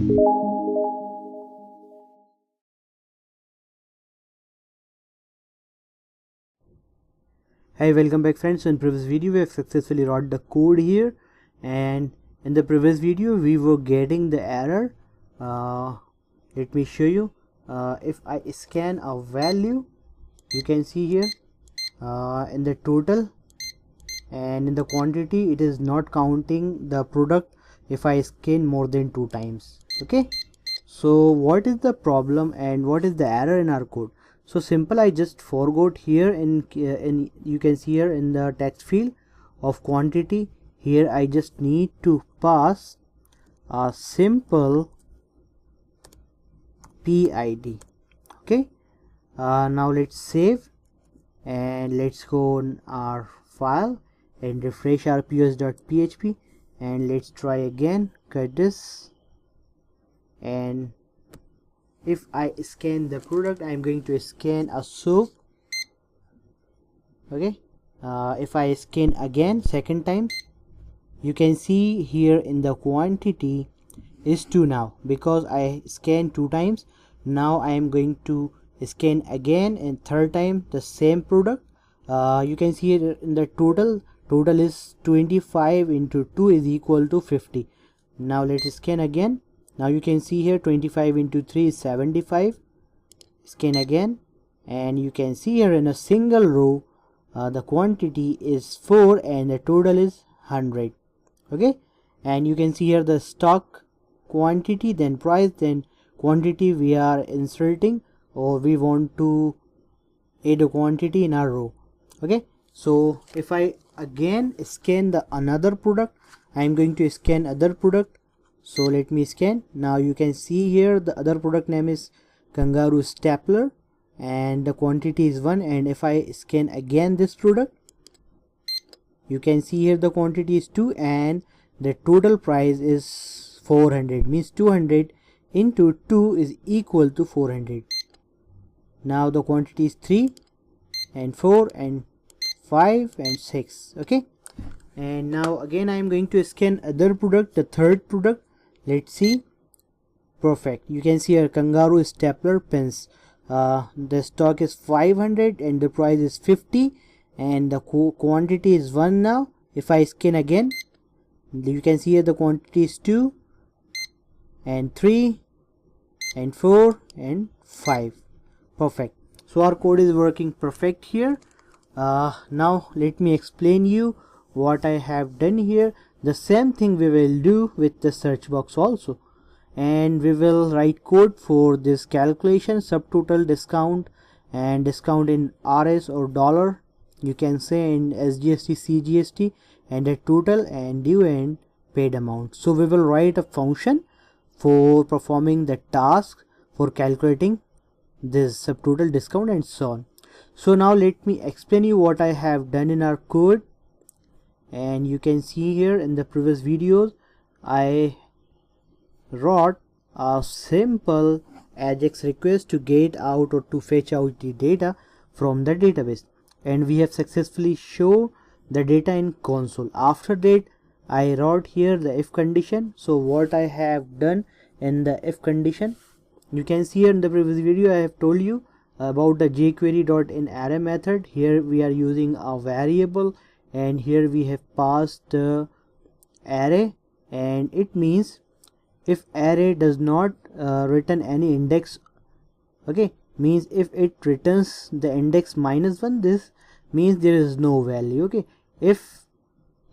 Hey, welcome back friends. So in previous video we have successfully wrote the code here, and in the previous video we were getting the error. Let me show you. If I scan a value, you can see here in the total and in the quantity it is not counting the product if I scan more than 2 times. Okay, so what is the problem and what is the error in our code? So simple, I just forgot here in you can see here in the text field of quantity, here I just need to pass a simple PID. Okay, now let's save and let's go on our file and refresh our POS.php, and let's try again. Cut this, and if I scan the product, I'm going to scan a soap. Okay, if I scan again second time, you can see here in the quantity is 2 now, because I scanned 2 times. Now I am going to scan again and third time the same product. You can see it in the total is 25 into 2 is equal to 50. Now let's scan again. Now you can see here 25 into 3 is 75. Scan again, and you can see here in a single row the quantity is 4 and the total is 100. Okay, and you can see here the stock quantity, then price, then quantity we are inserting, or we want to add a quantity in our row. Okay, so if I again scan the another product, I am going to scan other product. So let me scan. Now you can see here the other product name is kangaroo stapler and the quantity is 1, and if I scan again this product, you can see here the quantity is 2 and the total price is 400, means 200 into 2 is equal to 400. Now the quantity is 3 and 4 and 5 and 6. Okay, and now again I am going to scan other product, the third product. Let's see. Perfect. You can see here kangaroo stapler pens. The stock is 500 and the price is 50 and the quantity is 1 now. If I scan again, you can see here the quantity is 2 and 3 and 4 and 5. Perfect. So our code is working perfect here. Now let me explain you what I have done here. The same thing we will do with the search box also, and we will write code for this calculation, subtotal, discount, and discount in RS or dollar, you can say, in SGST, CGST, and the total and due and paid amount. So we will write a function for performing the task for calculating this subtotal, discount, and so on. So now let me explain you what I have done in our code. And you can see here in the previous videos I wrote a simple AJAX request to get out or to fetch out the data from the database, and we have successfully shown the data in console. After that I wrote here the if condition. So what I have done in the if condition, you can see here in the previous video I have told you about the jQuery.inArray method. Here we are using a variable, and here we have passed the array, and it means if array does not return any index, okay, means if it returns the index -1, this means there is no value. Okay, if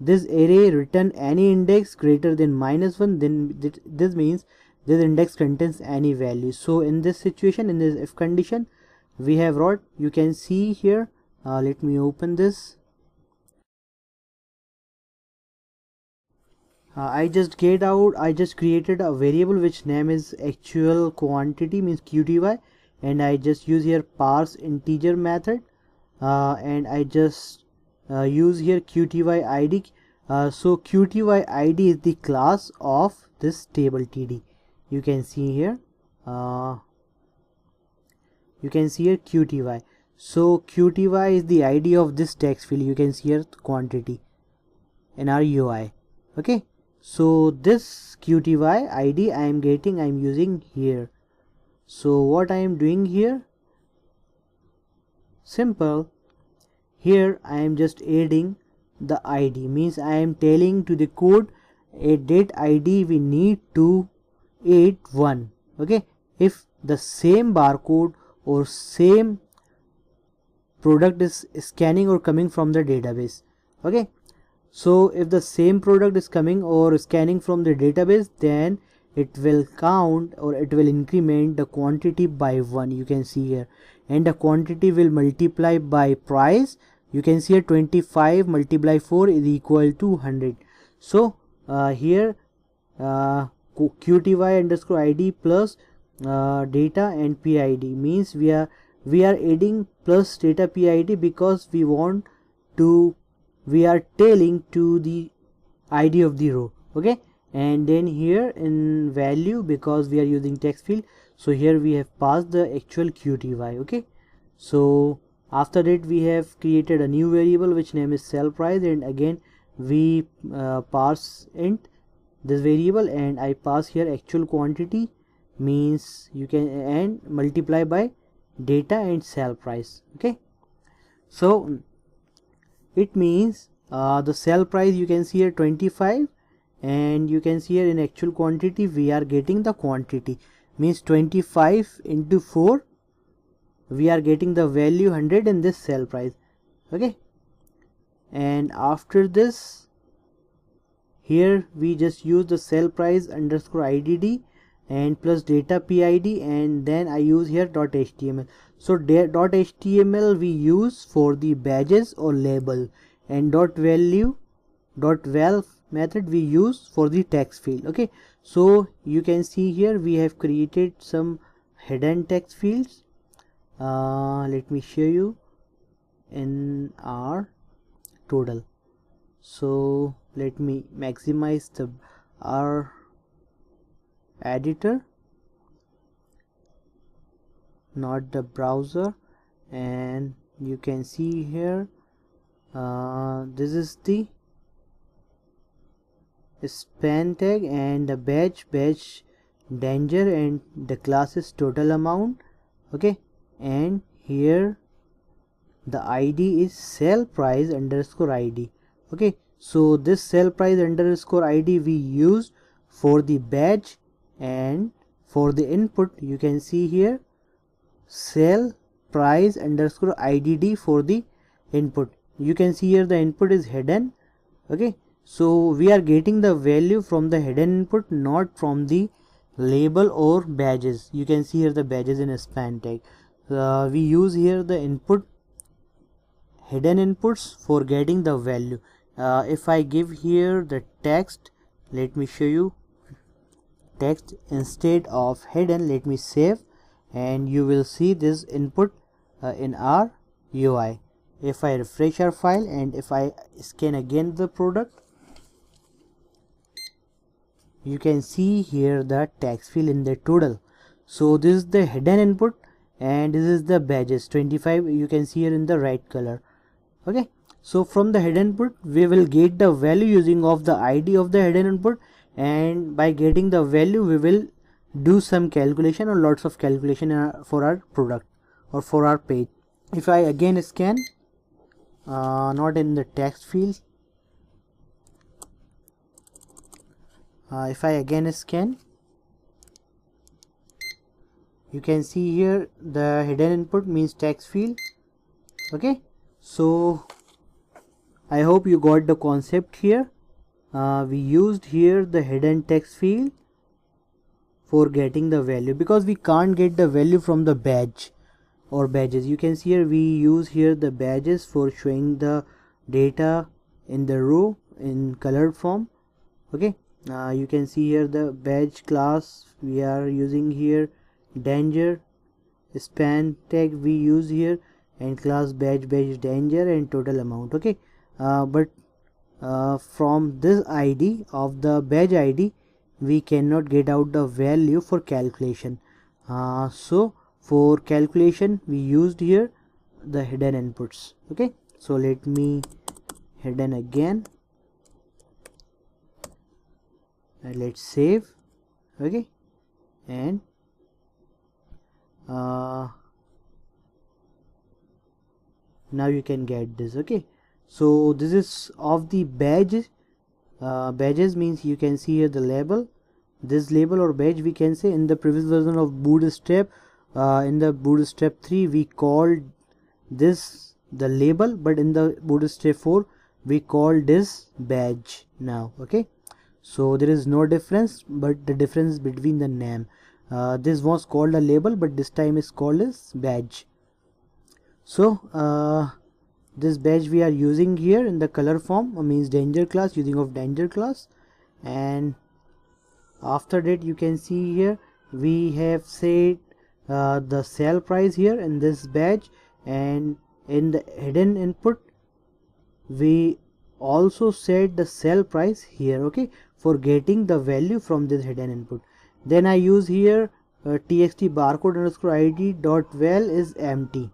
this array return any index greater than -1, then this means this index contains any value. So in this situation, in this if condition, we have wrote, you can see here, let me open this. I just created a variable which name is actual quantity, means QTY, and I just use here parse integer method, and I just use here QTY ID. So QTY ID is the class of this table TD. You can see here QTY. So QTY is the ID of this text field. You can see here quantity in our UI. Okay, So this QTY ID I am getting, I am using here. So what I am doing here, simple, here I am just adding the ID, means I am telling to the code a date ID we need to add 1. Okay, if the same barcode or same product is scanning or coming from the database. Okay, so if the same product is coming or scanning from the database, then it will count or it will increment the quantity by 1, you can see here, and the quantity will multiply by price. You can see here 25 multiply 4 is equal to 100. So here QTY underscore ID plus data and PID means we are adding plus data PID because we want to, we are telling to the ID of the row. Okay, and then here in value, because we are using text field, so here we have passed the actual QTY. Okay, so after that we have created a new variable which name is sell price, and again we pass int this variable, and I pass here actual quantity, means you can, and multiply by data and sell price. Okay, so it means the sell price you can see here 25, and you can see here in actual quantity we are getting the quantity, means 25 into 4 we are getting the value 100 in this sell price. Okay, and after this here we just use the sell price underscore IDD and plus data PID, and then I use here .html. So .html we use for the badges or label, and .value .val method we use for the text field. Okay, so you can see here we have created some hidden text fields. Let me show you in our total. So let me maximize the our editor, not the browser, and you can see here this is the span tag and the badge danger, and the class is total amount. Okay, and here the ID is sell price underscore ID. Okay, so this sell price underscore ID we use for the badge, and for the input you can see here sell price underscore IDD for the input. You can see here the input is hidden. Okay, so we are getting the value from the hidden input, not from the label or badges. You can see here the badges in a span tag. We use here the input hidden inputs for getting the value. If I give here the text, let me show you text instead of hidden, let me save, and you will see this input in our UI. If I refresh our file and if I scan again the product, you can see here the text field in the total. So this is the hidden input and this is the badges 25, you can see here in the right color. Okay, so from the hidden input we will get the value using of the ID of the hidden input, and by getting the value we will do some calculation or lots of calculation for our product or for our page. If I again scan, not in the text field, if I again scan, you can see here the hidden input means text field. Okay, so I hope you got the concept here. We used here the hidden text field for getting the value, because we can't get the value from the badge or badges. You can see here we use here the badges for showing the data in the row in colored form. Okay, you can see here the badge class we are using here, danger span tag we use here, and class badge danger and total amount. Okay, but from this ID of the badge ID we cannot get out the value for calculation. So for calculation we used here the hidden inputs. Okay, so let me hidden again, let's save. Okay, and now you can get this. Okay, so this is of the badge. Badges means you can see here the label, this label or badge we can say. In the previous version of Bootstrap, in the Bootstrap 3 we called this the label, but in the Bootstrap 4 we call this badge now. Okay, so there is no difference, but the difference between the name. This was called a label, but this time is called as badge. So this badge we are using here in the color form means danger class, using of danger class. And after that you can see here we have set the sale price here in this badge, and in the hidden input we also set the sell price here. Okay, for getting the value from this hidden input. Then I use here txt barcode underscore id dot val is empty.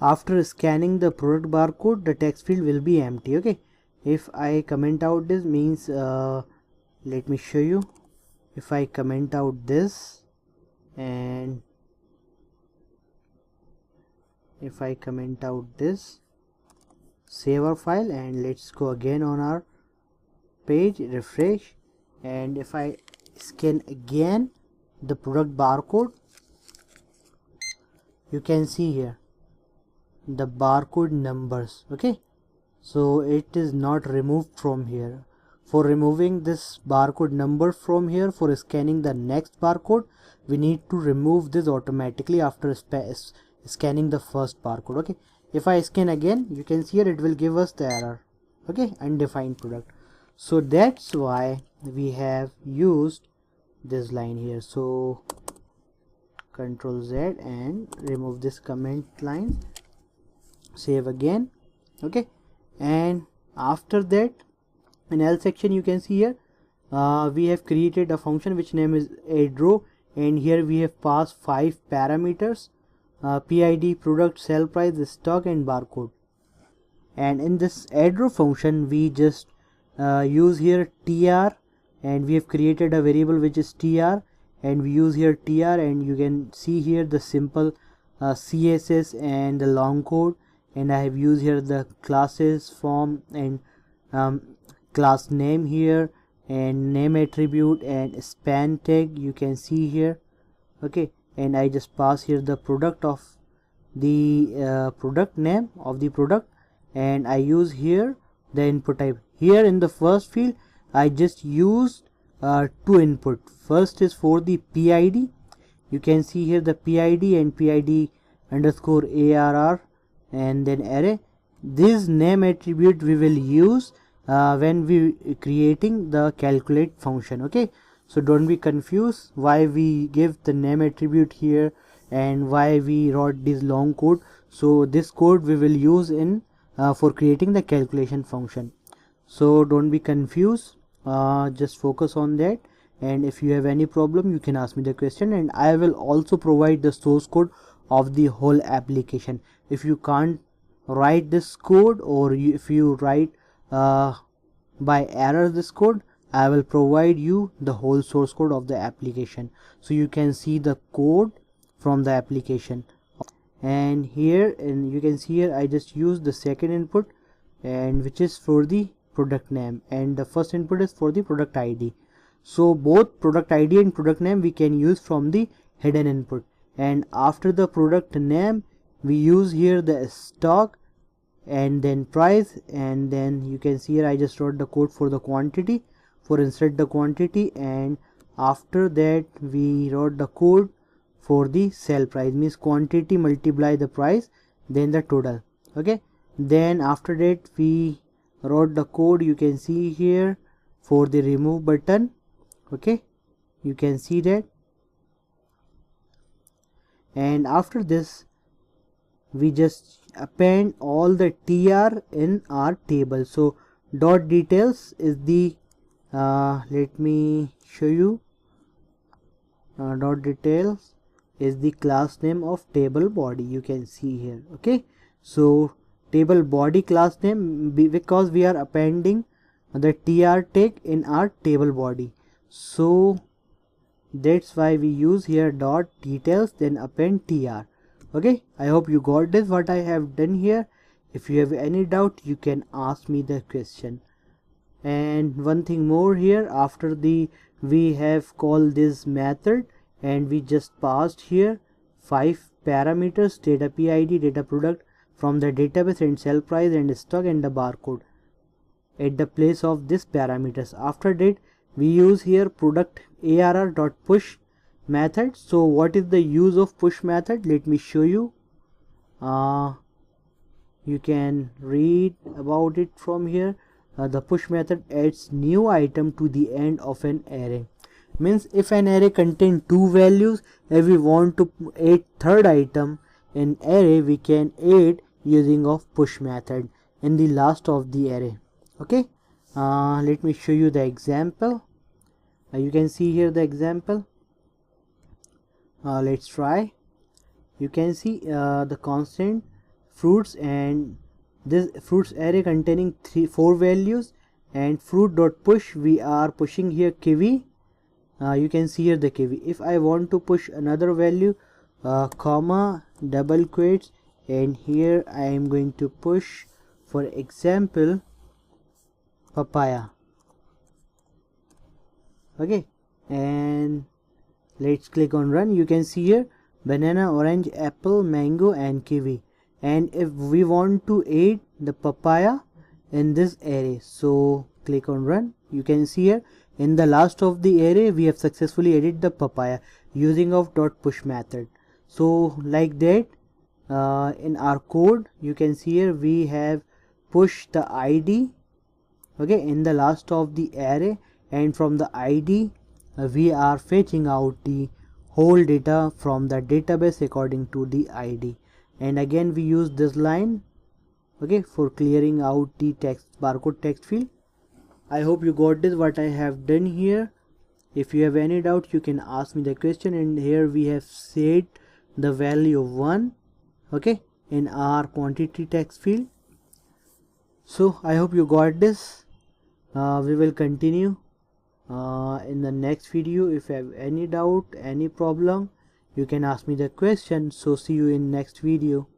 After scanning the product barcode, the text field will be empty. Okay, if I comment out this means let me show you. If I comment out this, and if I comment out this, save our file, and let's go again on our page, refresh, and if I scan again the product barcode, you can see here the barcode numbers. Okay, so it is not removed from here. For removing this barcode number from here, for scanning the next barcode, we need to remove this automatically after scanning the first barcode. Okay, if I scan again, you can see here it will give us the error. Okay, undefined product. So that's why we have used this line here. So Control Z and remove this comment line, save again. Okay, and after that in else section you can see here we have created a function which name is addRow, and here we have passed 5 parameters, PID, product, sell price, stock and barcode. And in this addRow function we just use here tr, and we have created a variable which is tr, and we use here tr, and you can see here the simple css and the long code, and I have used here the classes form and class name here, and name attribute and span tag you can see here. Okay, and I just pass here the product of the product name of the product, and I use here the input type. Here in the first field I just used 2 input. First is for the PID, you can see here the PID and PID underscore ARR and then array. This name attribute we will use when we creating the calculate function. Okay, so don't be confused why we give the name attribute here and why we wrote this long code. So this code we will use in for creating the calculation function. So don't be confused, just focus on that, and if you have any problem you can ask me the question, and I will also provide the source code of the whole application. If you can't write this code, or if you write by error this code, I will provide you the whole source code of the application, so you can see the code from the application. And here, and you can see here I just use the second input, and which is for the product name, and the first input is for the product ID. So both product ID and product name we can use from the hidden input, and after the product name we use here the stock and then price, and then you can see here I just wrote the code for the quantity, for insert the quantity, and after that we wrote the code for the sell price, means quantity multiply the price then the total. Okay, then after that we wrote the code, you can see here, for the remove button. Okay, you can see that, and after this we just append all the tr in our table. So dot details is the let me show you, dot details is the class name of table body, you can see here. Okay, so table body class name, because we are appending the tr tag in our table body, So that's why we use here dot details then append tr. Okay, I hope you got this what I have done here. If you have any doubt, you can ask me the question. And one thing more here, after the we have called this method and we just passed here 5 parameters: data PID, data product from the database, and sell price and stock and the barcode at the place of this parameters. After that we use here product arr dot push method. So what is the use of push method? Let me show you. You can read about it from here. The push method adds new item to the end of an array. Means if an array contains 2 values and we want to add third item in array, we can add using of push method in the last of the array. Okay, let me show you the example. You can see here the example. Let's try. You can see the constant fruits, and this fruits array containing 4 values, and fruit dot push we are pushing here kiwi. You can see here the kiwi. If I want to push another value, comma double quotes, and here I am going to push, for example, papaya. Okay, and let's click on run. You can see here banana, orange, apple, mango and kiwi. And if we want to add the papaya in this array, so click on run. You can see here in the last of the array we have successfully added the papaya using of dot push method. So like that, in our code you can see here we have pushed the id, okay, in the last of the array, and from the id we are fetching out the whole data from the database according to the id. And again we use this line, okay, for clearing out the text barcode text field. I hope you got this what I have done here. If you have any doubt, you can ask me the question. And here we have set the value of 1, okay, in our quantity text field. So I hope you got this. We will continue in the next video. If you have any doubt, any problem, you can ask me the question. So see you in next video.